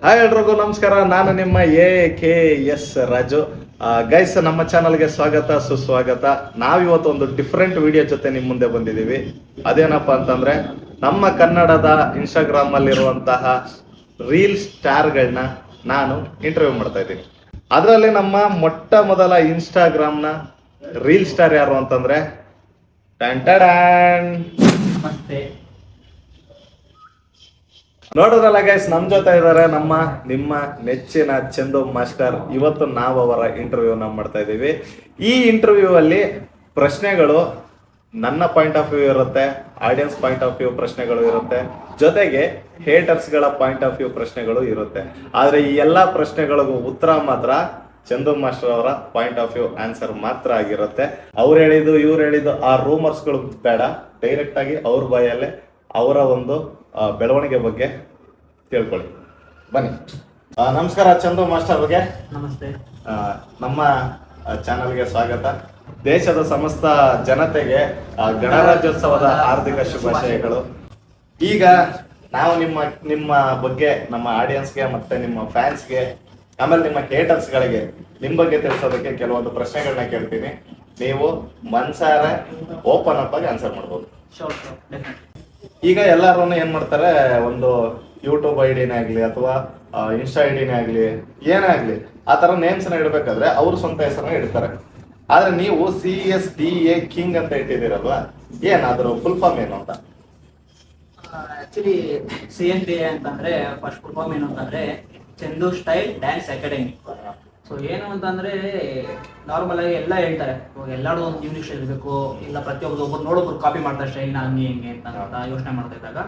Hi ಎಲ್ರಿಗೂ ನಮಸ್ಕಾರ. ನಾನು ನಿಮ್ಮ AKS ರಾಜು. ಗೈಸ್, ನಮ್ಮ ಚಾನಲ್ಗೆ ಸ್ವಾಗತ ಸುಸ್ವಾಗತ. ನಾವಿವತ್ತು ಒಂದು ಡಿಫ್ರೆಂಟ್ ವಿಡಿಯೋ ಜೊತೆ ನಿಮ್ಮ ಮುಂದೆ ಬಂದಿದ್ದೀವಿ. ಅದೇನಪ್ಪ ಅಂತಂದ್ರೆ, ನಮ್ಮ ಕನ್ನಡದ ಇನ್ಸ್ಟಾಗ್ರಾಮ್ ಅಲ್ಲಿರುವಂತಹ ರೀಲ್ ಸ್ಟಾರ್ಗಳನ್ನ ನಾನು ಇಂಟರ್ವ್ಯೂ ಮಾಡ್ತಾ ಇದ್ದೀನಿ. ಅದರಲ್ಲಿ ನಮ್ಮ ಮೊಟ್ಟ ಮೊದಲ ಇನ್ಸ್ಟಾಗ್ರಾಮ್ನ ರೀಲ್ ಸ್ಟಾರ್ ಯಾರು ಅಂತಂದ್ರೆ ಟಂಟಡಾನ್. ನಮಸ್ತೆ. ನೋಡೋದಲ್ಲ ಗೈಸ್, ನಮ್ಮ ಜೊತೆ ಇದ್ದಾರೆ ನಿಮ್ಮ ನೆಚ್ಚಿನ ಚಂದು ಮಾಸ್ಟರ್. ಇವತ್ತು ನಾವು ಅವರ ಇಂಟರ್ವ್ಯೂನ ಮಾಡ್ತಾ ಇದ್ದೀವಿ. ಈ ಇಂಟರ್ವ್ಯೂ ಅಲ್ಲಿ ಪ್ರಶ್ನೆಗಳು ನನ್ನ ಪಾಯಿಂಟ್ ಆಫ್ ವ್ಯೂ ಇರುತ್ತೆ, ಆಡಿಯನ್ಸ್ ಪಾಯಿಂಟ್ ಆಫ್ ವ್ಯೂ ಪ್ರಶ್ನೆಗಳು ಇರುತ್ತೆ, ಜೊತೆಗೆ ಹೇಟರ್ಸ್ಗಳ ಪಾಯಿಂಟ್ ಆಫ್ ವ್ಯೂ ಪ್ರಶ್ನೆಗಳು ಇರುತ್ತೆ. ಆದರೆ ಈ ಎಲ್ಲ ಪ್ರಶ್ನೆಗಳಿಗೂ ಉತ್ತರ ಮಾತ್ರ ಚಂದು ಮಾಸ್ಟರ್ ಅವರ ಪಾಯಿಂಟ್ ಆಫ್ ವ್ಯೂ ಆನ್ಸರ್ ಮಾತ್ರ ಆಗಿರುತ್ತೆ. ಅವ್ರು ಹೇಳಿದ್ದು ಇವ್ರು ಹೇಳಿದ್ದು ಆ ರೂಮರ್ಸ್ಗಳು ಬೇಡ, ಡೈರೆಕ್ಟ್ ಆಗಿ ಅವ್ರ ಬಾಯಲ್ಲೇ ಅವರ ಒಂದು ಬೆಳವಣಿಗೆ ಬಗ್ಗೆ ತಿಳ್ಕೊಳ್ಳಿ. ಬನ್ನಿ. ನಮಸ್ಕಾರ ಚಂದು ಮಾಸ್ಟರ್ ಅವ್ರಿಗೆ. ನಮಸ್ತೆ. ನಮ್ಮ ಚಾನಲ್ಗೆ ಸ್ವಾಗತ. ದೇಶದ ಸಮಸ್ತ ಜನತೆಗೆ ಗಣರಾಜ್ಯೋತ್ಸವದ ಹಾರ್ದಿಕ ಶುಭಾಶಯಗಳು. ಈಗ ನಾವು ನಿಮ್ಮ ಬಗ್ಗೆ ನಮ್ಮ ಆಡಿಯನ್ಸ್ಗೆ ಮತ್ತೆ ನಿಮ್ಮ ಫ್ಯಾನ್ಸ್ಗೆ ಆಮೇಲೆ ನಿಮ್ಮ ಹೇಟರ್ಸ್ಗಳಿಗೆ ನಿಮ್ಮ ಬಗ್ಗೆ ತಿಳಿಸೋದಕ್ಕೆ ಕೆಲವೊಂದು ಪ್ರಶ್ನೆಗಳನ್ನ ಕೇಳ್ತೀನಿ. ನೀವು ಮನ್ಸಾರೆ ಓಪನ್ ಅಪ್ ಆಗಿ ಆನ್ಸರ್ ಮಾಡ್ಬೋದು. ಈಗ ಎಲ್ಲರೂ ಏನ್ ಮಾಡ್ತಾರೆ, ಒಂದು ಯೂಟ್ಯೂಬ್ ಐಡಿನೇ ಆಗ್ಲಿ ಅಥವಾ ಇನ್ಸ್ಟಾ ಐಡಿನೇ ಆಗ್ಲಿ ಏನೇ ಆಗ್ಲಿ ಆ ತರ ನೇಮ್ಸ್ ನ ಇಡಬೇಕಾದ್ರೆ ಅವ್ರ ಸ್ವಂತ ಹೆಸರನ್ನ ಇಡ್ತಾರೆ. ಆದ್ರೆ ನೀವು CSDA ಕಿಂಗ್ ಅಂತ ಇಟ್ಟಿದ್ದೀರಲ್ವಾ, ಏನಾದ್ರು ಫುಲ್ ಫಾರ್ಮ್ ಏನು ಅಂತ? ಆಕ್ಚುಲಿ CSDA ಅಂತಂದ್ರೆ ಫಸ್ಟ್ ಫುಲ್ ಫಾರ್ಮ್ ಏನು ಅಂತಂದ್ರೆ Chandu style dance academy. So ಏನು ಅಂತಂದ್ರೆ ನಾರ್ಮಲ್ ಆಗಿ ಎಲ್ಲ ಹೇಳ್ತಾರೆ, ಎಲ್ಲಾರು ಒಂದು ಯೂನಿಕ್ ಸ್ಟೈಲ್ ಇರಬೇಕು, ಇಲ್ಲ ಪ್ರತಿಯೊಬ್ಬರು ನೋಡೋಬ್ರು ಕಾಪಿ ಮಾಡ್ತಾರೆ ಸ್ಟೈಲ್ನ ಹಂಗೆ ಹಿಂಗೆ ಅಂತ ಯೋಚನೆ ಮಾಡ್ತಾ ಇದ್ದಾಗ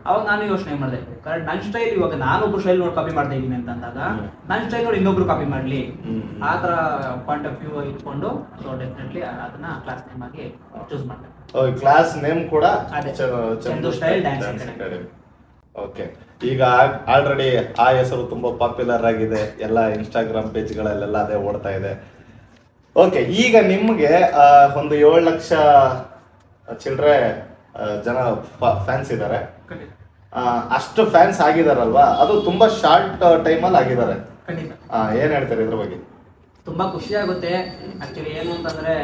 ಅವಾಗ ನಾನು ಯೋಚನೆ ಮಾಡಿದೆ, ಕರೆಕ್ಟ್ ನನ್ನ ಸ್ಟೈಲ್ ಇವಾಗ ನಾನೊಬ್ರು ಸ್ಟೈಲ್ ನೋಡಿ ಕಾಪಿ ಮಾಡ್ತಾ ಇದ್ದೀನಿ ಅಂತ ಅಂದಾಗ ನನ್ನ ಸ್ಟೈಲ್ ನೋಡಿ ಇನ್ನೊಬ್ರು ಕಾಪಿ ಮಾಡಲಿ ಆ ಥರ ಪಾಯಿಂಟ್ ಆಫ್ ವ್ಯೂ ಇಟ್ಕೊಂಡು ಸೊ ಡೆಫಿನೆಟ್ಲಿ ಅದನ್ನ ಕ್ಲಾಸ್ ನೇಮ್ ಆಗಿ ಚೂಸ್ ಮಾಡಿದೆ. ಕ್ಲಾಸ್ ನೇಮ್ ಕೂಡ Chandu style dance academy. Okay. ಈಗ ಆಲ್ರೆಡಿ ಆ ಹೆಸರು ತುಂಬಾ ಪಾಪ್ಯುಲರ್ ಆಗಿದೆ, ಎಲ್ಲ ಇನ್ಸ್ಟಾಗ್ರಾಮ್ ಪೇಜ್ಗಳಲ್ಲೆಲ್ಲ ಅದೇ ಓಡ್ತಾ ಇದೆ. ಓಕೆ, ಈಗ ನಿಮ್ಗೆ ಒಂದು 7 ಲಕ್ಷ ಚಿಲ್ಡ್ರೆ ಜನ ಫ್ಯಾನ್ಸ್ ಇದ್ದಾರೆ. ಅಷ್ಟು ಫ್ಯಾನ್ಸ್ ಆಗಿದಾರಲ್ವಾ, ಅದು ತುಂಬಾ ಶಾರ್ಟ್ ಟೈಮಲ್ಲಿ ಆಗಿದ್ದಾರೆ. ಏನ್ ಹೇಳ್ತಾರೆ ಇದ್ರ ಬಗ್ಗೆ? ತುಂಬಾ ಖುಷಿ ಆಗುತ್ತೆ. ಆಕ್ಚುಲಿ ಏನು ಅಂತಂದ್ರೆ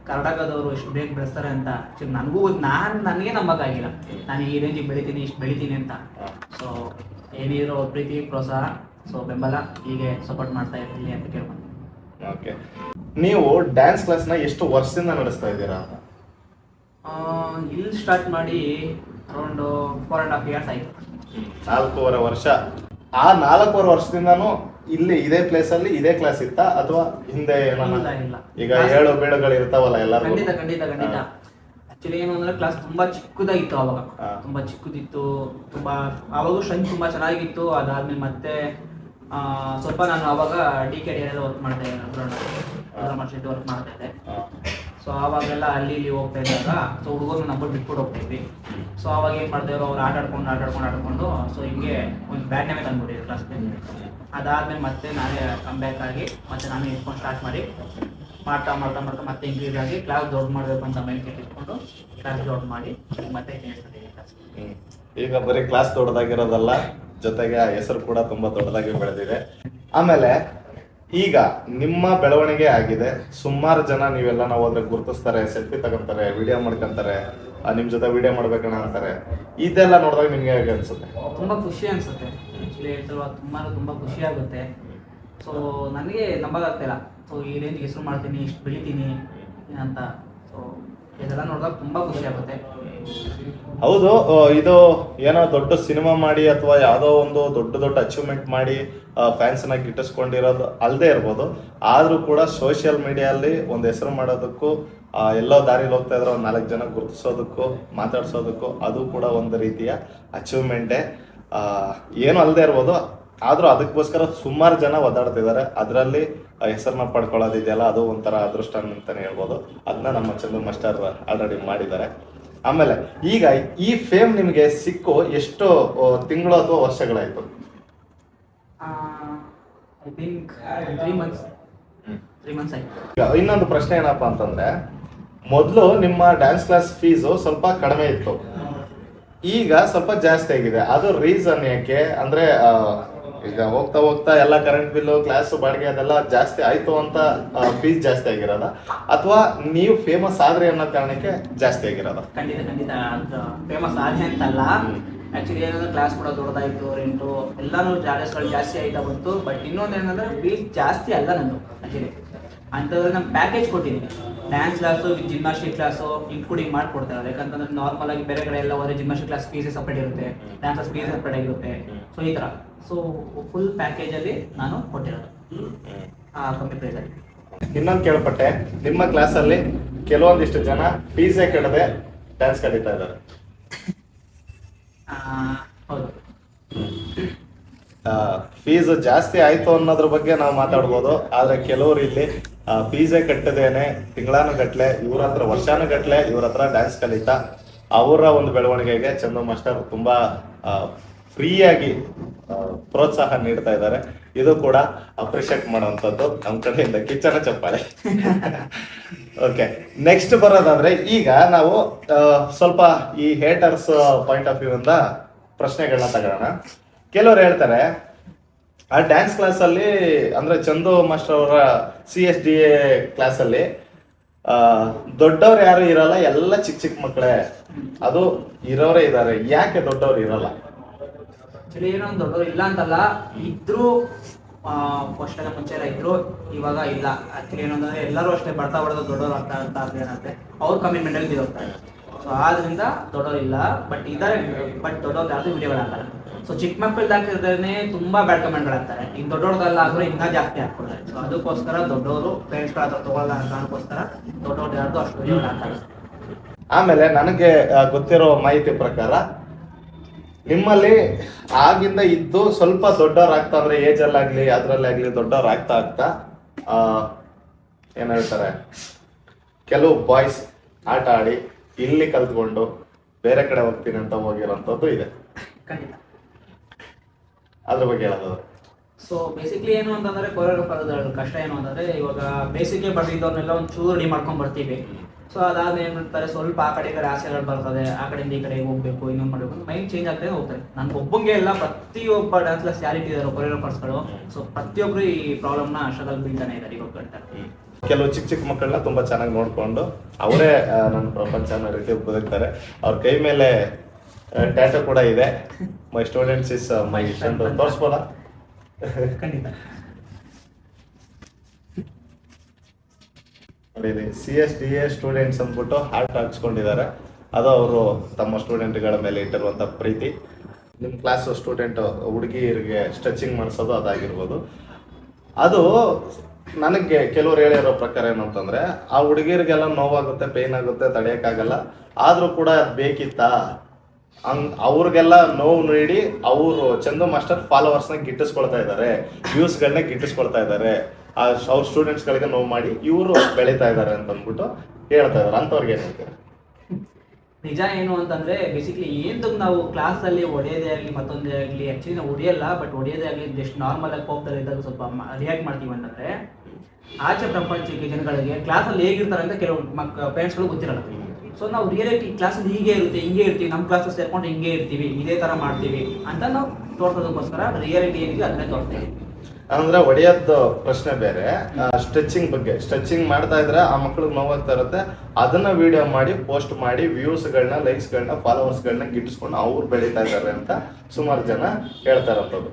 ಕರ್ನಾಟಕದವರು ಎಷ್ಟು ಬೇಗ ಬೆಳೆಸ್ತಾರೆ ಅಂತ ಆಕ್ಚುಲಿ ನನಗೂ ನನಗೆ ನಂಬಕ್ಕಾಗಿಲ್ಲ, ನಾನು ಈ ರೇಂಜಿಗೆ ಬೆಳಿತೀನಿ ಇಷ್ಟು ಬೆಳಿತೀನಿ ಅಂತ. ಸೊ ಏನಿರೋ ಪ್ರೀತಿ ಪ್ರೋತ್ಸಾಹ ಸೊ ಬೆಂಬಲ ಹೀಗೆ ಸಪೋರ್ಟ್ ಮಾಡ್ತಾ ಇರ್ತೀನಿ ಅಂತ ಕೇಳ್ಕೊಂಡು. ಓಕೆ, ನೀವು ಡ್ಯಾನ್ಸ್ ಕ್ಲಾಸ್ನ ಎಷ್ಟು ವರ್ಷದಿಂದ ನಡೆಸ್ತಾ ಇದ್ದೀರಾ? ಇಲ್ಲಿ ಸ್ಟಾರ್ಟ್ ಮಾಡಿ ಅರೌಂಡ್ 4.5 years ಆಯ್ತು. 4.5 ವರ್ಷ. ಆ 4.5 ವರ್ಷದಿಂದಾನು ಇಲ್ಲಿ ಇದೇ ಪ್ಲೇಸ್ ಅಲ್ಲಿ ಇದೇ ಕ್ಲಾಸ್ ಇತ್ತಾ ಅಥವಾ ಹಿಂದೆ ಇಲ್ಲ? ಈಗ 7 ಬೀಳುಗಳು ಇರ್ತಾವಲ್ಲ ಎಲ್ಲರೂ? ಖಂಡಿತ. ಆಕ್ಚುಲಿ ಏನು ಅಂದ್ರೆ ಕ್ಲಾಸ್ ತುಂಬಾ ಚಿಕ್ಕದಾಗಿತ್ತು ಅವಾಗ, ತುಂಬಾ ಚಿಕ್ಕದಿತ್ತು. ತುಂಬಾ ಅವಾಗೂ ಸ್ಟ್ರೆಂತ್ ತುಂಬಾ ಚೆನ್ನಾಗಿತ್ತು. ಅದಾದ್ಮೇಲೆ ಮತ್ತೆ ಸ್ವಲ್ಪ ನಾನು ಅವಾಗ DKD ವರ್ಕ್ ಮಾಡ್ತಾ ಇದ್ದೆ, ವರ್ಕ್ ಮಾಡ್ತಾ ಇದ್ದೆ. ಸೊ ಅವಾಗೆಲ್ಲ ಅಲ್ಲಿ ಇಲ್ಲಿ ಹೋಗ್ತಾ ಇದ್ದಾಗ ಸೊ ಹುಡುಗರು ನಂಬರ್ ಬಿಟ್ಬಿಟ್ಟು ಹೋಗ್ತಾ ಇದ್ವಿ. ಸೊ ಅವಾಗ ಏನು ಮಾಡ್ತಾಯಿದ್ರು, ಅವ್ರು ಆಟಾಡ್ಕೊಂಡು ಸೊ ಹಿಂಗೆ ಒಂದು ಬ್ಯಾಡ್ ನೇಮೇ ತಂದ್ಬಿಟ್ಟಿದ್ರು ಕ್ಲಾಸ್ಗೆ. ಅದಾದ್ಮೇಲೆ ಮತ್ತೆ ನಾನೇ ಕಮ್ ಬ್ಯಾಕ್ ಆಗಿ ಮತ್ತೆ ನಾನೇ ಇಟ್ಕೊಂಡು ಸ್ಟಾರ್ಟ್ ಮಾಡಿ ಮಾಡ್ತಾ ಮತ್ತೆ ಇಂಕ್ರೀಸ್ ಆಗಿ ಕ್ಲಾಸ್ ದೊಡ್ಡ ಮಾಡಬೇಕು ಅಂತ ಮೈಂಡ್ ಇಟ್ಕೊಂಡು ಕ್ಲಾಸ್ ದೊಡ್ಡ ಮಾಡಿ ಮತ್ತೆ ಕ್ಲಾಸ್. ಈಗ ಬರೀ ಕ್ಲಾಸ್ ದೊಡ್ಡದಾಗಿರೋದಲ್ಲ, ಜೊತೆಗೆ ಹೆಸರು ಕೂಡ ತುಂಬಾ ದೊಡ್ಡದಾಗಿ ಬೆಳೆದಿದೆ. ಆಮೇಲೆ ಈಗ ನಿಮ್ಮ ಬೆಳವಣಿಗೆ ಆಗಿದೆ, ಸುಮಾರು ಜನ ನೀವೆಲ್ಲ ನಾವು ಹೋದ್ರೆ ಗುರುತಿಸ್ತಾರೆ, ಸೆಲ್ಫಿ ತಗೊಂತಾರೆ, ವಿಡಿಯೋ ಮಾಡ್ಕೊಂತಾರೆ, ನಿಮ್ ಜೊತೆ ವಿಡಿಯೋ ಮಾಡ್ಬೇಕಣ ಅಂತಾರೆ. ಇದೆಲ್ಲ ನೋಡಿದಾಗ ನಿಮ್ಗೆ ಹೇಗೆ ಅನ್ಸುತ್ತೆ? ತುಂಬಾ ಖುಷಿ ಅನ್ಸುತ್ತೆ. ಆಕ್ಚುಲಿ ತುಂಬಾ ಖುಷಿ ಆಗುತ್ತೆ. ಸೊ ನನಗೆ ನಂಬಕ್ಕಾಗ್ತಿಲ್ಲ, ಸೊ ಈ ರೇಂಜ್ಗೆ ಹೆಸರು ಮಾಡ್ತೀನಿ, ಇಷ್ಟು ಬೆಳಿತೀನಿ ಅಂತ. ಸೊ ಇದೆಲ್ಲ ನೋಡಿದಾಗ ತುಂಬಾ ಖುಷಿ ಆಗುತ್ತೆ. ಹೌದು, ಇದು ಏನೋ ದೊಡ್ಡ ಸಿನಿಮಾ ಮಾಡಿ ಅಥವಾ ಯಾವುದೋ ಒಂದು ದೊಡ್ಡ ಅಚೀವ್ಮೆಂಟ್ ಮಾಡಿ ಫ್ಯಾನ್ಸ್ನ ಗಿಟ್ಟಿಸ್ಕೊಂಡಿರೋದು ಅಲ್ಲದೆ ಇರ್ಬೋದು, ಆದರೂ ಕೂಡ ಸೋಷಿಯಲ್ ಮೀಡಿಯಲ್ಲಿ ಒಂದು ಹೆಸರು ಮಾಡೋದಕ್ಕೂ ಎಲ್ಲೋ ದಾರಿಲಿ ಹೋಗ್ತಾ ಇದ್ರೆ ಒಂದು 4 ಜನ ಗುರುತಿಸೋದಕ್ಕೂ ಮಾತಾಡ್ಸೋದಕ್ಕೂ ಅದು ಕೂಡ ಒಂದು ರೀತಿಯ ಅಚೀವ್ಮೆಂಟೇ. ಏನು ಅಲ್ಲದೆ ಇರ್ಬೋದು, ಆದರೂ ಅದಕ್ಕೋಸ್ಕರ ಸುಮಾರು ಜನ ಒದ್ದಾಡ್ತಿದ್ದಾರೆ. ಅದರಲ್ಲಿ ಹೆಸರನ್ನ ಪಡ್ಕೊಳ್ಳೋದಿದೆಯಲ್ಲ, ಅದು ಒಂಥರ ಅದೃಷ್ಟ ಅಂತಲೇ ಹೇಳ್ಬೋದು. ಅದನ್ನ ನಮ್ಮ ಚಂದು ಮಾಸ್ಟರ್ ಆಲ್ರೆಡಿ ಮಾಡಿದ್ದಾರೆ. ಆಮೇಲೆ ಈಗ ಈ ಫೇಮ್ ನಿಮಗೆ ಸಿಕ್ಕು ಎಷ್ಟು ತಿಂಗಳು ಅಥವಾ ವರ್ಷಗಳಾಯ್ತು? ಐ ಥಿಂಕ್ 3 months ಆಯ್ತು. ಇನ್ನೊಂದು ಪ್ರಶ್ನೆ ಏನಪ್ಪಾ ಅಂತಂದ್ರೆ, ಮೊದಲು ನಿಮ್ಮ ಡ್ಯಾನ್ಸ್ ಕ್ಲಾಸ್ ಫೀಸು ಸ್ವಲ್ಪ ಕಡಿಮೆ ಇತ್ತು, ಈಗ ಸ್ವಲ್ಪ ಜಾಸ್ತಿ ಆಗಿದೆ. ಅದು ರೀಸನ್ ಯಾಕೆ ಅಂದ್ರೆ ಈಗ ಹೋಗ್ತಾ ಹೋಗ್ತಾ ಎಲ್ಲ ಕರೆಂಟ್ ಬಿಲ್ಲು, ಕ್ಲಾಸ್ ಬಾಡಿಗೆ ಅದೆಲ್ಲ ಜಾಸ್ತಿ ಆಯ್ತು ಅಂತ ಫೀಸ್ ಜಾಸ್ತಿ ಆಗಿರೋದ, ಅಥವಾ ನೀವು ಫೇಮಸ್ ಆದ್ರಿ ಅನ್ನೋ ಕಾರಣಕ್ಕೆ ಜಾಸ್ತಿ ಆಗಿರೋದ? ಖಂಡಿತ ಅದು ಫೇಮಸ್ ಆಗಿ ಅಂತಲ್ಲ. ಆ್ಯಕ್ಚುಲಿ ಏನಂದ್ರೆ ಕ್ಲಾಸ್ ಕೂಡ ದೊಡ್ಡದಾಯಿತು, ರೆಂಟು ಎಲ್ಲನೂ ಚಾರ್ಜಸ್ಗಳು ಜಾಸ್ತಿ ಆಯ್ತಾ ಬಂತು. ಬಟ್ ಇನ್ನೊಂದು ಏನಂದ್ರೆ ಫೀಸ್ ಜಾಸ್ತಿ ಅಲ್ಲ ನಂದು ಆ್ಯಕ್ಚುಲಿ. ಅಂಥದ್ರಲ್ಲಿ ನಾನು ಪ್ಯಾಕೇಜ್ ಕೊಟ್ಟಿದ್ದೀನಿ. Dance class with gymnastic class including ಮಾಡಿಕೊಡ್ತಾರೆ. ಯಾಕಂತಂದ್ರೆ ನಾರ್ಮಲ್ ಆಗಿ ಬೇರೆ ಕಡೆ ಎಲ್ಲ ಹೋದರೆ ಜಿಮ್ನಾಸ್ಟಿಕ್ ಕ್ಲಾಸ್ ಫೀಸೇ ಸಪ್ರೇಟ್ ಇರುತ್ತೆ, ಡ್ಯಾನ್ಸ್ ಕ್ಲಾಸ್ ಫೀಸ್ ಸಪ್ರೇಟ್ ಆಗಿರುತ್ತೆ. ಸೊ ಈ ಥರ ಫುಲ್ ಪ್ಯಾಕೇಜಲ್ಲಿ ನಾನು ಕೊಟ್ಟಿರೋದು ಆ ಕಮ್ಮಿ ಪ್ರೈಸಲ್ಲಿ. ಇನ್ನೊಂದು ಕೇಳ್ಪಟ್ಟೆ, ನಿಮ್ಮ ಕ್ಲಾಸಲ್ಲಿ ಕೆಲವೊಂದಿಷ್ಟು ಜನ ಫೀಸೇ ಕಟ್ಟದೆ ಡ್ಯಾನ್ಸ್ ಕಲಿತಾ ಇದ್ದಾರೆ. ಹೌದು. ಫೀಸ್ ಜಾಸ್ತಿ ಆಯ್ತು ಅನ್ನೋದ್ರ ಬಗ್ಗೆ ನಾವು ಮಾತಾಡ್ಬೋದು. ಆದ್ರೆ ಕೆಲವರು ಇಲ್ಲಿ ಫೀಸೇ ಕಟ್ಟದೇನೆ ತಿಂಗಳಾನುಗಟ್ಲೆ ಇವ್ರ ಹತ್ರ ವರ್ಷಾನುಗಟ್ಲೆ ಇವ್ರ ಹತ್ರ ಡ್ಯಾನ್ಸ್ ಕಲಿತಾ ಅವರ ಒಂದು ಬೆಳವಣಿಗೆಗೆ ಚಂದು ಮಾಸ್ಟರ್ ತುಂಬಾ ಫ್ರೀಯಾಗಿ ಪ್ರೋತ್ಸಾಹ ನೀಡ್ತಾ ಇದ್ದಾರೆ. ಇದು ಕೂಡ ಅಪ್ರಿಷಿಯೇಟ್ ಮಾಡುವಂಥದ್ದು ನಮ್ಮ ಕಡೆಯಿಂದ ಕಿಚ್ಚನ ಚಪ್ಪಾಳೆ. ಓಕೆ, ನೆಕ್ಸ್ಟ್ ಬರೋದಾದ್ರೆ ಈಗ ನಾವು ಸ್ವಲ್ಪ ಈ ಹೇಟರ್ಸ್ ಪಾಯಿಂಟ್ ಆಫ್ ವ್ಯೂ ಇಂದ ಪ್ರಶ್ನೆಗಳನ್ನ ತಗೊಳ್ಳೋಣ. ಕೆಲವರು ಹೇಳ್ತಾರೆ ಆ ಡ್ಯಾನ್ಸ್ ಕ್ಲಾಸಲ್ಲಿ ಅಂದ್ರೆ ಚಂದು ಮಾಸ್ಟರ್ ಅವರ CSDA ಕ್ಲಾಸಲ್ಲಿ ದೊಡ್ಡವ್ರು ಯಾರು ಇರಲ್ಲ, ಎಲ್ಲ ಚಿಕ್ಕ ಚಿಕ್ಕ ಮಕ್ಕಳೇ. ಅದು ಇರೋರೇ ಇದ್ದಾರೆ, ಯಾಕೆ ದೊಡ್ಡವ್ರು ಇರಲ್ಲ? ಆಕ್ಚುಲಿ ಏನೋ ಒಂದು ದೊಡ್ಡವರು ಇಲ್ಲ ಅಂತಲ್ಲ, ಇದ್ರು ಫಸ್ಟ್ ಎಲ್ಲ ಮುಂಚೆ ಎಲ್ಲ ಇದ್ರು, ಇವಾಗ ಇಲ್ಲ. ಆಕ್ಚುಲಿ ಏನಂದ್ರೆ ಎಲ್ಲರೂ ಅಷ್ಟೇ ಬರ್ತಾ ಬರೋದು ದೊಡ್ಡವರು ಆಗ್ತಾ ಅಂತ ಏನಂತೆ ಅವ್ರ ಕಮಿಟ್ಮೆಂಟಲ್ಲಿ ಬಿದ್ದೋಗ್ತಾರೆ. ಸೊ ಆದ್ರಿಂದ ದೊಡ್ಡವರು ಇಲ್ಲ. ಬಟ್ ಇದ್ದಾರೆ, ಬಟ್ ದೊಡ್ಡವ್ರು ಯಾವುದು ವಿಡಿಯೋಗಳು ಹಾಕ್ತಾರೆ. ಸೊ ಚಿಕ್ಕ ಮಕ್ಕಳು ಹಾಕಿದ್ರೆ ತುಂಬಾ ಬ್ಯಾಡ್ ಕಮೆಂಟ್ಗಳು ಹಾಕ್ತಾರೆ. ಇನ್ನು ದೊಡ್ಡವ್ರದೆಲ್ಲ ಆದ್ರೆ ಇನ್ನೂ ಜಾಸ್ತಿ ಹಾಕ್ಕೊಳ್ತಾರೆ. ಸೊ ಅದಕ್ಕೋಸ್ಕರ ದೊಡ್ಡವರು ಪೇರೆಂಟ್ಸ್ಗಳ ಹತ್ರ ತಗೊಳ್ಳಲ್ಲ ಅನ್ನೋ ಕಾರಣಕ್ಕೋಸ್ಕರ ದೊಡ್ಡವ್ರು ಯಾರ್ದು ಅಷ್ಟು ವಿಡಿಯೋಗಳು ಹಾಕ್ತಾರೆ. ಆಮೇಲೆ ನನಗೆ ಗೊತ್ತಿರೋ ಮಾಹಿತಿ ಪ್ರಕಾರ ನಿಮ್ಮಲ್ಲಿ ಆಗಿಂದ ಇದ್ದು ಸ್ವಲ್ಪ ದೊಡ್ಡವ್ರು ಆಗ್ತಾ ಅಂದ್ರೆ ಏಜ್ ಅಲ್ಲಾಗ್ಲಿ ಅದ್ರಲ್ಲಾಗ್ಲಿ ದೊಡ್ಡವ್ರು ಆಗ್ತಾ ಆಗ್ತಾ ಏನ್ ಹೇಳ್ತಾರೆ, ಕೆಲವು ಬಾಯ್ಸ್ ಆಟ ಆಡಿ ಇಲ್ಲಿ ಕಲ್ತ್ಕೊಂಡು ಬೇರೆ ಕಡೆ ಹೋಗ್ತೀನಿ ಅಂತ ಹೋಗಿರೋಂಥದ್ದು ಇದೆ. ಖಂಡಿತ. ಅದ್ರ ಬಗ್ಗೆ ಹೇಳೋದು. ಸೊ ಬೇಸಿಕ್ಲಿ ಏನು ಅಂತಂದ್ರೆ ಕೊರಿಯೋಗ್ರಾಫರ್ ಕಷ್ಟ ಏನು ಅಂತಂದ್ರೆ, ಇವಾಗ ಬೇಸಿಕ್ಗೆ ಬರ್ತಿದ್ದವ್ರನ್ನೆಲ್ಲ ಒಂದು ಚೂರು ರೆಡಿ ಮಾಡ್ಕೊಂಡು ಬರ್ತೀವಿ. ಸೊ ಅದಾದ್ಮೇಲೆ ಏನು ಮಾಡ್ತಾರೆ, ಸ್ವಲ್ಪ ಆ ಕಡೆ ಆಸೆಗಳು ಬರ್ತದೆ, ಆ ಕಡೆಯಿಂದ ಈ ಕಡೆ ಹೋಗ್ಬೇಕು, ಇನ್ನೊಂದು ಮಾಡಬೇಕು, ಮೈಂಡ್ ಚೇಂಜ್ ಆಗ್ತಾನೆ ಹೋಗ್ತಾರೆ. ನನ್ಗೆ ಒಬ್ಬಂಗೆ ಎಲ್ಲ, ಪ್ರತಿಯೊಬ್ಬ ಡ್ಯಾನ್ಸ್ ಕ್ಲಾಸ್ ಯಾರಿಟ್ಟಿದ್ದಾರೆ ಕೊರಿಯೋಗ್ರಾಫರ್ಸ್ಗಳು, ಸೊ ಪ್ರತಿಯೊಬ್ಬರು ಈ ಪ್ರಾಬ್ಲಮ್ನ ಅಷ್ಟರಲ್ಲಿ ಬೀಳ್ತಾನೆ ಇದ್ದಾರೆ ಇವಾಗ ಕಟ್ತಾರೆ. ಕೆಲವು ಚಿಕ್ಕ ಚಿಕ್ಕ ಮಕ್ಕಳನ್ನ ತುಂಬಾ ಚೆನ್ನಾಗಿ ನೋಡ್ಕೊಂಡು ಅವರೇ ನನ್ನ ಪ್ರಪಂಚ ಅನ್ನೋ ರೀತಿ ಬದುಕ್ತಾರೆ. ಅವ್ರ ಕೈ ಮೇಲೆ ಟ್ಯಾಟೂ ಕೂಡ ಇದೆ, my students is my friend. ತೋರಿಸ್ಬೋದಾ? ಖಂಡಿತ. ನೋಡಿ, CSDA ಸ್ಟೂಡೆಂಟ್ಸ್ ಅಂದ್ಬಿಟ್ಟು ಹಾರ್ಟ್ ಹಾಕ್ಸ್ಕೊಂಡಿದ್ದಾರೆ. ಅದು ಅವರು ತಮ್ಮ ಸ್ಟೂಡೆಂಟ್ಗಳ ಮೇಲೆ ಇಟ್ಟಿರುವಂಥ ಪ್ರೀತಿ. ನಿಮ್ಮ ಕ್ಲಾಸ್ ಸ್ಟೂಡೆಂಟ್ ಹುಡುಗಿಯರಿಗೆ ಸ್ಟ್ರೆಚಿಂಗ್ ಮಾಡಿಸೋದು ಅದಾಗಿರ್ಬೋದು. ಅದು ನನಗೆ ಕೆಲವರು ಹೇಳಿರೋ ಪ್ರಕಾರ ಏನಂತಂದ್ರೆ, ಆ ಹುಡುಗಿಯರಿಗೆಲ್ಲ ನೋವಾಗುತ್ತೆ, ಪೇನ್ ಆಗುತ್ತೆ, ತಡೆಯೋಕ್ಕಾಗಲ್ಲ. ಆದರೂ ಕೂಡ ಅದು ಬೇಕಿತ್ತಾ ಅವ್ರಿಗೆಲ್ಲ ನೋವು ನೀಡಿ ಅವರು ಚಂದು ಮಾಸ್ಟರ್ ಫಾಲೋವರ್ಸ್ನ ಗಿಟ್ಟಿಸ್ಕೊಳ್ತಾ ಇದ್ದಾರೆ, ವ್ಯೂಸ್ಗಳನ್ನ ಗಿಟ್ಟಿಸ್ಕೊಳ್ತಾ ಇದ್ದಾರೆ, ಅವ್ರ ಸ್ಟೂಡೆಂಟ್ಸ್ಗಳಿಗೆ ನೋವು ಮಾಡಿ ಇವರು ಬೆಳೀತಾ ಇದ್ದಾರೆ ಅಂತ ಅಂದ್ಬಿಟ್ಟು ಹೇಳ್ತಾ ಇದ್ದಾರೆ. ಅಂಥವ್ರಿಗೆ ಏನು ಹೇಳ್ತಾರೆ? ನಿಜ ಏನು ಅಂತಂದ್ರೆ, ಬೇಸಿಕ್ಲಿ ಏನು ನಾವು ಕ್ಲಾಸಲ್ಲಿ ಹೊಡೆಯೋದೇ ಆಗಲಿ ಮತ್ತೊಂದೇ ಆಗಲಿ, ಆ್ಯಕ್ಚುಲಿ ನಾವು ಹೊಡೆಯಲ್ಲ, ಬಟ್ ಹೊಡೆಯೋದೇ ಆಗಲಿ ಜಸ್ಟ್ ನಾರ್ಮಲ್ ಆಗಿ ಹೋಗ್ತಾರೆ ಇದ್ದಾಗ ಸ್ವಲ್ಪ ರಿಯಾಕ್ಟ್ ಮಾಡ್ತೀವಿ ಅಂತಂದ್ರೆ, ಆಚೆ ಪ್ರಪಂಚಕ್ಕೆ ಜನಗಳಿಗೆ ಕ್ಲಾಸಲ್ಲಿ ಹೇಗಿರ್ತಾರೆ ಅಂತ ಕೆಲವು ಪೇರೆಂಟ್ಸ್ಗಳು ಗೊತ್ತಿರಲ್ಲ. ಸೊ ನಾವು ರಿಯಾಲಿಟಿ ಕ್ಲಾಸಲ್ಲಿ ಹೀಗೆ ಇರುತ್ತೆ, ಹಿಂಗೆ ಇರ್ತೀವಿ, ನಮ್ಮ ಕ್ಲಾಸಲ್ಲಿ ಸೇರ್ಕೊಂಡು ಹಿಂಗೆ ಇರ್ತೀವಿ, ಇದೇ ಥರ ಮಾಡ್ತೀವಿ ಅಂತ ನಾವು ತೋರಿಸೋದಕ್ಕೋಸ್ಕರ ರಿಯಾಲಿಟಿ ಏನಿದೆ ಅದನ್ನೇ ತೋರಿಸ್ತೀವಿ. ಅಂದ್ರೆ ಹೊಡೆಯೋದು ಪ್ರಶ್ನೆ ಬೇರೆ, ಸ್ಟ್ರೆಚಿಂಗ್ ಬಗ್ಗೆ. ಸ್ಟ್ರೆಚಿಂಗ್ ಮಾಡ್ತಾ ಇದ್ರೆ ಆ ಮಕ್ಳಿಗೆ ನೋವಾಗ್ತಾ ಇರುತ್ತೆ, ಅದನ್ನ ವಿಡಿಯೋ ಮಾಡಿ ಪೋಸ್ಟ್ ಮಾಡಿ ವ್ಯೂಸ್ಗಳನ್ನ, ಲೈಕ್ಸ್ಗಳನ್ನ, ಫಾಲೋವರ್ಸ್ಗಳನ್ನ ಗಿಟ್ಟಿಸ್ಕೊಂಡು ಅವ್ರು ಬೆಳೀತಾ ಇದ್ದಾರೆ ಅಂತ ಸುಮಾರು ಜನ ಹೇಳ್ತಾ ಇರೋಂಥದ್ದು.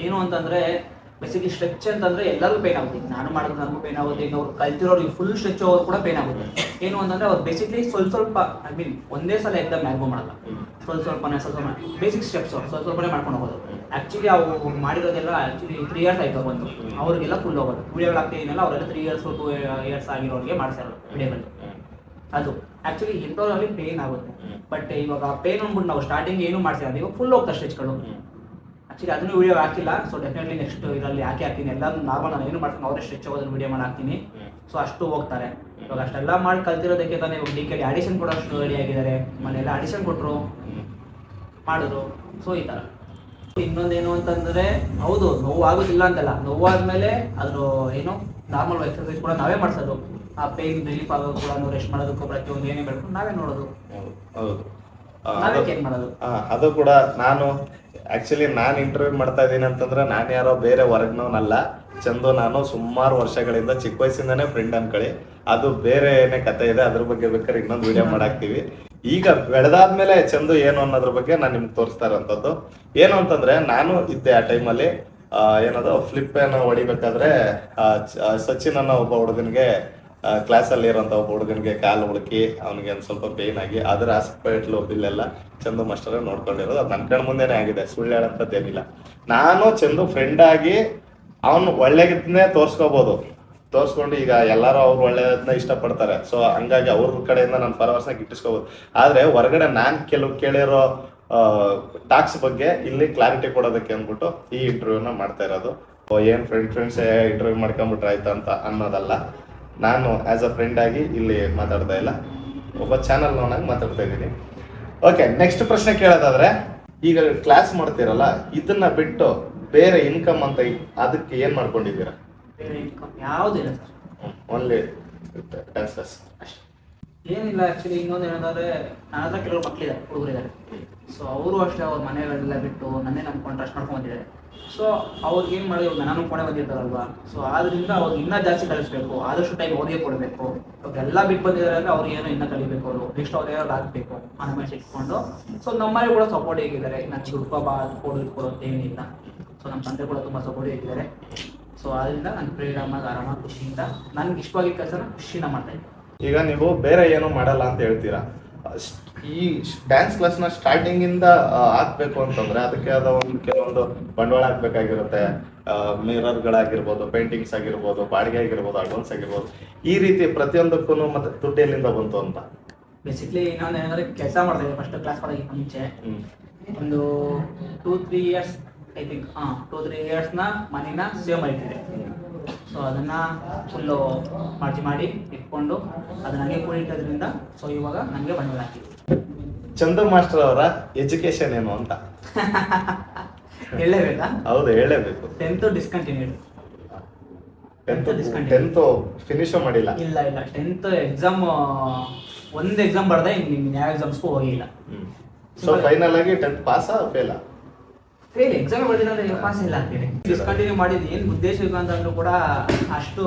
ಏನು ಅಂತಂದ್ರೆ, ಬೇಸಿಕ್ಲಿ ಸ್ಟ್ರೆಚ್ ಅಂತಂದ್ರೆ ಎಲ್ಲರೂ ಪೇನ್ ಆಗುತ್ತೆ. ನಾನು ಮಾಡಿದ್ರೆ ನನಗೂ ಪೇನ್ ಆಗುತ್ತೆ, ಇನ್ನು ಅವ್ರು ಕಲ್ತಿರೋರು ಫುಲ್ ಸ್ಟ್ರೆಚ್ ಅವ್ರು ಕೂಡ ಪೇನ್ ಆಗುತ್ತೆ. ಏನು ಅಂತಂದ್ರೆ ಅವ್ರು ಬೇಸಿಕ್ಲಿ ಸ್ವಲ್ಪ ಐ ಮೀನ್ ಒಂದೇ ಸಲ ಎಕ್ದಮ್ ಮ್ಯಾಗ್ಬೋ ಮಾಡಲ್ಲ, ಸ್ವಲ್ಪ ಬೇಸಿಕ್ ಸ್ಟೆಪ್ಸ್ ಸ್ವಲ್ಪನೇ ಮಾಡ್ಕೊಂಡು ಹೋಗೋದು. ಆ್ಯಕ್ಚುಲಿ ಅವ್ರು ಮಾಡಿರೋದೆಲ್ಲ ಆ್ಯಕ್ಚುಲಿ 3 years ಆಯ್ತು ಬಂದು, ಅವ್ರಿಗೆಲ್ಲ ಫುಲ್ ಹೋಗೋದು. ವಿಡಿಯೋಗಳು ಆಗ್ತಿದ್ದೀನಲ್ಲ ಅವರೆಲ್ಲ 3 years 2 years ಆಗಿರೋರಿಗೆ ಮಾಡ್ತಾರೆ ವಿಡಿಯೋಗಳು. ಅದು ಆ್ಯಕ್ಚುಲಿ ಎಂಥವ್ರಲ್ಲಿ ಪೇನ್ ಆಗುತ್ತೆ. ಬಟ್ ಇವಾಗ ಪೇನ್ ಅಂದ್ಬಿಟ್ಟು ನಾವು ಸ್ಟಾರ್ಟಿಂಗ್ ಏನು ಮಾಡ್ತೀವಿ, ಇವಾಗ ಫುಲ್ ಹೋಗ್ತಾ ಸ್ಟೆಚ್ಗಳು. ಆ್ಯಕ್ಚುಲಿ ಅದನ್ನು ವಿಡಿಯೋ ಹಾಕಿಲ್ಲ. ಸೊ ಡೆಫಿನೆಟ್ಲಿ ನೆಕ್ಸ್ಟ್ ಇದರಲ್ಲಿ ಹಾಕ್ತೀನಿ. ಎಲ್ಲರೂ ನಾರ್ಮಲ್ ನಾನು ಏನು ಮಾಡ್ತೀನಿ ಅವರೇ ಸ್ಟ್ರೆಚ್ ಹೋಗೋದನ್ನು ವಿಡಿಯೋ ಮಾಡಿ ಹಾಕ್ತೀನಿ. ಸೊ ಅಷ್ಟು ಹೋಗ್ತಾರೆ. ಇವಾಗ ಅಷ್ಟೆಲ್ಲ ಮಾಡಿ ಕಲ್ತಿರೋದಕ್ಕೆ ತಾನೇ ಇವಾಗ DKD ಆಡಿಷನ್ ಕೂಡ ಅಷ್ಟು ರೆಡಿ ಆಗಿದ್ದಾರೆ. ಮನೆಯೆಲ್ಲ ಆಡಿಷನ್ ಕೊಟ್ಟರು, ಮಾಡಿದ್ರು. ಸೊ ಈ ಥರ. ಇನ್ನೊಂದೇನು ಅಂತಂದರೆ, ಹೌದು ನೋವು ಆಗೋದಿಲ್ಲ ಅಂತಲ್ಲ, ನೋವಾದ್ಮೇಲೆ ಅದ್ರ ಏನು ನಾರ್ಮಲ್ ಎಕ್ಸರ್ಸೈಸ್ ಕೂಡ ನಾವೇ ಮಾಡಿಸೋದು. ಆ ಪೇನ್ ರಿಲೀಫ್ ಆಗೋದು ಕೂಡ ರೆಸ್ಟ್ ಮಾಡೋದಕ್ಕೂ ಪ್ರತಿಯೊಂದು ಏನೇ ಬೆಳ್ಕೊಂಡು ನಾವೇ ನೋಡೋದು. ಹೌದು. ನಾವೇ ಏನ್ ಮಾಡೋದು. ಅದು ಕೂಡ ನಾನು ಆಕ್ಚುಲಿ ನಾನು ಇಂಟರ್ವ್ಯೂ ಮಾಡ್ತಾ ಇದ್ದೀನಿ ಅಂತಂದ್ರೆ ನಾನು ಯಾರೋ ಬೇರೆ ಹೊರಗ್ನವನಲ್ಲ. ಚಂದು ನಾನು ಸುಮಾರು ವರ್ಷಗಳಿಂದ ಚಿಕ್ಕ ವಯಸ್ಸಿಂದಾನೇ ಫ್ರೆಂಡ್ ಅನ್ಕೊಳ್ಳಿ. ಅದು ಬೇರೆ ಏನೇ ಕತೆ ಇದೆ, ಅದ್ರ ಬಗ್ಗೆ ಬೇಕಾದ್ರೆ ಇನ್ನೊಂದು ವಿಡಿಯೋ ಮಾಡಾಕ್ತಿವಿ. ಈಗ ಬೆಳೆದಾದ್ಮೇಲೆ ಚಂದು ಏನು ಅನ್ನೋದ್ರ ಬಗ್ಗೆ ನಾನು ನಿಮ್ಗೆ ತೋರಿಸ್ತಾ ಇರೋಂಥದ್ದು. ಏನು ಅಂತಂದ್ರೆ ನಾನು ಇದ್ದೆ ಆ ಟೈಮಲ್ಲಿ ಏನದು ಫ್ಲಿಪ್ ಏನೋ ಹೊಡಿಬೇಕಾದ್ರೆ ಸಚಿನ್ ಅನ್ನೋ ಒಬ್ಬ ಹುಡುಗನಿಗೆ ಕ್ಲಾಸಲ್ಲಿ ಇರೋಂಥ ಒಬ್ಬ ಹುಡುಗನಿಗೆ ಕಾಲು ಹುಡುಕಿ ಅವನಿಗೆ ಒಂದು ಸ್ವಲ್ಪ ಪೇನ್ ಆಗಿ ಅದರ ಹಾಸ್ಪಿಟ್ಲು ಬಿಲ್ಲೆಲ್ಲ ಚಂದು ಮಾಸ್ಟರ್ ನೋಡ್ಕೊಂಡಿರೋದು. ಅದು ನನ್ನ ಕಣ್ಣು ಮುಂದೆನೇ ಆಗಿದೆ, ಸುಳ್ಳು ಹೇಳಂಥದ್ದೇನಿಲ್ಲ. ನಾನು ಚಂದು ಫ್ರೆಂಡ್ ಆಗಿ ಅವನು ಒಳ್ಳೆಗಿದ್ದನ್ನೇ ತೋರಿಸ್ಕೊಂಡು ಈಗ ಎಲ್ಲರೂ ಅವ್ರು ಒಳ್ಳೆಯದನ್ನ ಇಷ್ಟಪಡ್ತಾರೆ. ಸೊ ಹಂಗಾಗಿ ಅವ್ರ ಕಡೆಯಿಂದ ನಾನು ಪರವರ್ಸನ ಗಿಟ್ಟಿಸ್ಕೋಬೋದು. ಆದರೆ ಹೊರಗಡೆ ನಾನು ಕೆಲವು ಕೇಳಿರೋ ಟಾಕ್ಸ್ ಬಗ್ಗೆ ಇಲ್ಲಿ ಕ್ಲಾರಿಟಿ ಕೊಡೋದಕ್ಕೆ ಅಂದ್ಬಿಟ್ಟು ಈ ಇಂಟರ್ವ್ಯೂನ ಮಾಡ್ತಾ ಇರೋದು. ಏನು ಫ್ರೆಂಡ್ಸೇ ಇಂಟರ್ವ್ಯೂ ಮಾಡ್ಕೊಂಬಿಟ್ರೆ ಆಯ್ತಾ ಅಂತ ಅನ್ನೋದಲ್ಲ. ನಾನು ಆ್ಯಸ್ ಅ ಫ್ರೆಂಡ್ ಆಗಿ ಇಲ್ಲಿ ಮಾತಾಡ್ತಾ ಇಲ್ಲ, ಒಬ್ಬ ಚಾನಲ್ ನೋನಾಗಿ ಮಾತಾಡ್ತಾ ಇದ್ದೀನಿ. ಓಕೆ, ನೆಕ್ಸ್ಟ್ ಪ್ರಶ್ನೆ ಕೇಳೋದಾದ್ರೆ, ಈಗ ಕ್ಲಾಸ್ ಮಾಡ್ತೀರಲ್ಲ, ಇದನ್ನ ಬಿಟ್ಟು ಬೇರೆ ಇನ್ಕಮ್ ಅಂತ ಅದಕ್ಕೆ ಏನು ಮಾಡ್ಕೊಂಡಿದ್ದೀರಾ? ಬೇರೆ ಇನ್ಕಮ್ ಯಾವುದಿಲ್ಲ ಸರ್, ಓನ್ಲಿ ಡ್ಯಾನ್ಸ್ ಕ್ಲಾಸ್ ಅಷ್ಟೇ. ಏನಿಲ್ಲ. ಆ್ಯಕ್ಚುಲಿ ಇನ್ನೊಂದು ಏನಂದರೆ, ನನ್ನ ಹತ್ರ ಕೆಲವರು ಮಕ್ಕಳಿದ್ದಾರೆ, ಹುಡುಗರಿದ್ದಾರೆ. ಸೊ ಅವರು ಅಷ್ಟೇ ಅವ್ರ ಮನೆಗಳೆಲ್ಲ ಬಿಟ್ಟು ನನ್ನೇ ನಂಬ್ಕೊಂಡು ಟ್ರಸ್ಟ್ ಮಾಡ್ಕೊಂಡು ಬಂದಿದ್ದಾರೆ. ಸೊ ಅವ್ರಿಗೆ ಏನು ಮಾಡೋದು, ನಾನು ನಂಬ್ಕೊಂಡೇ ಬಂದಿರ್ತಾರಲ್ವಾ. ಸೊ ಆದ್ದರಿಂದ ಅವ್ರಿಗೆ ಇನ್ನೂ ಜಾಸ್ತಿ ಕಲಿಸ್ಬೇಕು, ಆದಷ್ಟು ಟೈಮ್ ಅವ್ರಿಗೆ ಕೊಡಬೇಕು. ಅವ್ರಿಗೆಲ್ಲ ಬಿಟ್ಟು ಬಂದಿದ್ದಾರೆ ಅಂದರೆ ಅವ್ರಿಗೆ ಏನೋ ಇನ್ನೂ ಕಲಿಬೇಕು, ಅವರು ನೆಕ್ಸ್ಟ್ ಅವ್ರು ಏನಾದ್ರು ಆಗಬೇಕು ಅನ್ನೋ ಮೇಲೆ ಇಟ್ಕೊಂಡು. ಸೊ ನಮ್ಮಲ್ಲಿ ಕೂಡ ಸಪೋರ್ಟ್ ಹೇಗಿದ್ದಾರೆ, ನಾನು ದುಡ್ಡು ಬಾ ಕೊಡೋದು ಏನಿಲ್ಲ. ಸೊ ನಮ್ಮ ತಂದೆ ಕೂಡ ತುಂಬ ಸಪೋರ್ಟ್ ಹೇಗಿದ್ದಾರೆ. ಸೊ ಅದರಿಂದ ನಾನು ಫ್ರೀಡಮಾಗಿ ಆರಾಮಾಗಿ ಖುಷಿಯಿಂದ ನನಗೆ ಇಷ್ಟವಾಗಿದ್ದ ಕೆಲಸನ ಖುಷಿಯಿಂದ ಮಾಡ್ತಾಯಿದ್ದೆ. ಈಗ ನೀವು ಬೇರೆ ಏನೂ ಮಾಡಲ್ಲ ಅಂತ ಹೇಳ್ತೀರಾ. ಈ ಡ್ಯಾನ್ಸ್ ಕ್ಲಾಸ್ನ ಸ್ಟಾರ್ಟಿಂಗಿಂದ ಹಾಕ್ಬೇಕು ಅಂತಂದ್ರೆ ಅದಕ್ಕೆ ಆದ ಒಂದು ಕೆಲವೊಂದು ಬಂಡವಾಳ ಹಾಕ್ಬೇಕಾಗಿರುತ್ತೆ. ಮಿರರ್ಗಳಾಗಿರ್ಬೋದು, ಪೇಂಟಿಂಗ್ಸ್ ಆಗಿರ್ಬೋದು, ಬಾಡಿಗೆ ಆಗಿರ್ಬೋದು, ಅಡ್ವಾನ್ಸ್ ಆಗಿರ್ಬೋದು, ಈ ರೀತಿ ಪ್ರತಿಯೊಂದಕ್ಕೂ ಮತ್ತೆ ದುಡ್ಡು ಎಲ್ಲಿಂದ ಬಂತು ಅಂತ. ಬೇಸಿಕ್ಲಿ ನಾನು ಏನಂದರೆ ಕೆಲಸ ಮಾಡ್ತಾಯಿದ್ದೆ ಫಸ್ಟ್ ಕ್ಲಾಸ್ ಮಾಡೋದಕ್ಕಿಂತ ಮುಂಚೆ. ಒಂದು 2-3 ಇಯರ್ಸ್ ಐ ಥಿಂಕ್, 2-3 ಇಯರ್ಸ್ನ ಮನೇನ ಸೇವ್ ಮಾಡಿಟ್ಟಿದ್ದೆ. ಸೊ ಅದನ್ನು ಫುಲ್ಲು ಮಾಡಿ ಇಟ್ಕೊಂಡು ಅದು ನನಗೆ ಕೂಡಿಟ್ಟದ್ರಿಂದ ಸೊ ಇವಾಗ ನನಗೆ ಬಂಡವಾಳ ಹಾಕಿದೆ. ಚಂದು ಮಾಸ್ಟರ್ ಅವರ ಎಜುಕೇಶನ್ ಏನು ಅಂತ ಹೇಳಲೇಬೇಕಾ? ಹೌದು, ಹೇಳಲೇಬೇಕು. 10th discontinued. 10th ಫಿನಿಶ್ ಮಾಡಿಲ್ಲ? ಇಲ್ಲ 10th ಎಕ್ಸಾಮ್ ಒಂದು ಎಕ್ಸಾಮ್ ಬರ್ದೆ, ಇನ್ನು ಯಾವ ಎಕ್ಸಾಮ್ಸ್ಗೂ ಹೋಗಿಲ್ಲ. ಸೊ ಫೈನಲ್ ಆಗಿ 10th ಪಾಸಾ ಫೇಲಾ? ಫೇಲ್. ಎಕ್ಸಾಮ್ ಬರ್ದಿಲ್ಲ ಅಂದರೆ ಪಾಸ್ ಇಲ್ಲ ಅಂತೀನಿ. ಡಿಸ್ಕಂಟಿನ್ಯೂ ಮಾಡಿದ್ದು ಏನು ಉದ್ದೇಶ ಇಲ್ಲ ಅಂತಂದ್ರೂ ಕೂಡ ಅಷ್ಟು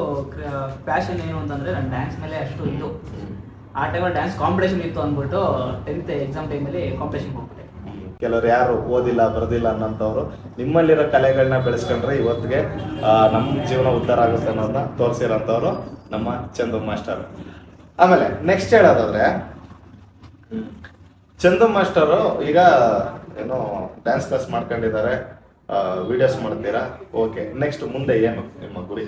ಪ್ಯಾಷನ್ ಏನು ಅಂತಂದರೆ ನನ್ನ ಡ್ಯಾನ್ಸ್ ಮೇಲೆ ಅಷ್ಟು ಇದು. ಆ ಟೈಮಲ್ಲಿ ಡ್ಯಾನ್ಸ್ ಕಾಂಪಿಟೇಷನ್ ಇತ್ತು ಅಂದ್ಬಿಟ್ಟು 10th ಎಕ್ಸಾಮ್ ಟೈಮಲ್ಲಿ ಕಾಂಪಿಟೇಷನ್ಗೆ ಹೋಗ್ಬಿಟ್ಟೆ. ಕೆಲವರು ಯಾರು ಓದಿಲ್ಲ ಬರೋದಿಲ್ಲ ಅನ್ನೋಂಥವ್ರು ನಿಮ್ಮಲ್ಲಿರೋ ಕಲೆಗಳನ್ನ ಬೆಳೆಸ್ಕೊಂಡ್ರೆ ಇವತ್ತಿಗೆ ನಮ್ಮ ಜೀವನ ಉದ್ಧಾರ ಆಗುತ್ತೆ ಅನ್ನೋದನ್ನ ತೋರಿಸಿರೋಂಥವ್ರು ನಮ್ಮ ಚಂದು ಮಾಸ್ಟರ್. ಆಮೇಲೆ ನೆಕ್ಸ್ಟ್ ಹೇಳೋದಾದ್ರೆ, ಚಂದು ಮಾಸ್ಟರು ಈಗ ಏನೋ ಡ್ಯಾನ್ಸ್ ಕ್ಲಾಸ್ ಮಾಡ್ಕೊಂಡಿದ್ದಾರೆ, ವಿಡಿಯೋಸ್ ಮಾಡ್ತೀರಾ. ಓಕೆ, ನೆಕ್ಸ್ಟ್ ಮುಂದೆ ಏನು ನಿಮ್ಮ ಗುರಿ?